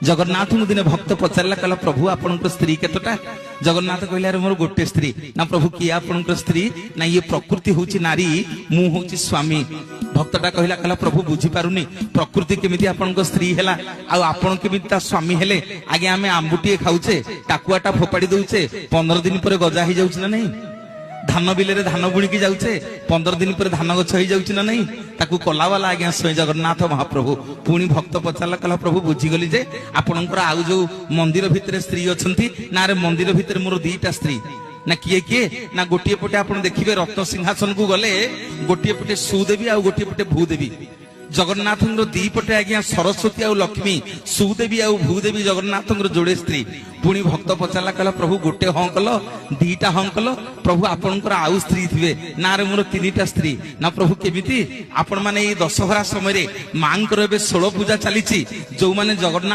जगन्नाथ दिन भक्त पचारा कहला प्रभु आपण स्त्री केतटा जगन्नाथ कहले अरे मोर गोटे स्त्री ना प्रभु किए आपण स्त्री ना ये प्रकृति हूँ नारी मु हूँ स्वामी भक्तटा कहला कहला प्रभु बुझी पारुनी प्रकृति केमिति आपण स्त्री हैला आपण केमिति ता स्वामी हेले आगे आमे आंबुटीए खाऊचे टाकुआटा फोपाड़ी दउचे 15 दिन पर गजा ही जाउछ ना नहीं धान बिल धान बुणी की जाऊे 15 दिन पर धान गछ हो जाऊँ ना नहीं ताकू कलावाला आज्ञा स्वयं जगन्नाथ महाप्रभु पुणी भक्त पचारा कहला प्रभु बुझीगली जे आपणकर आउ जो मंदिर भितर स्त्री अच्छा ना रे मंदिर भितर मोर 2टा स्त्री ना किए किए ना गोटे पटे आप देखिए रत्न सिंहासन को गले गोटे पटे सुदेवी आ गोटे पटे भूदेवी जगन्नाथ दीपटे आज्ञा सरस्वती आ लक्ष्मी सुदेवी आ भूदेवी जगन्नाथ जोड़े स्त्री पुणी भक्त पचारा कहला प्रभु गोटे हाँ कल 2टा हाँ कल प्रभु आपणकर आउ स्त्री थे ना रे मोर 3टा स्त्री ना प्रभु केमिति आपण माने दशहरा समय मां 16 पूजा चली जो माने जगन्नाथ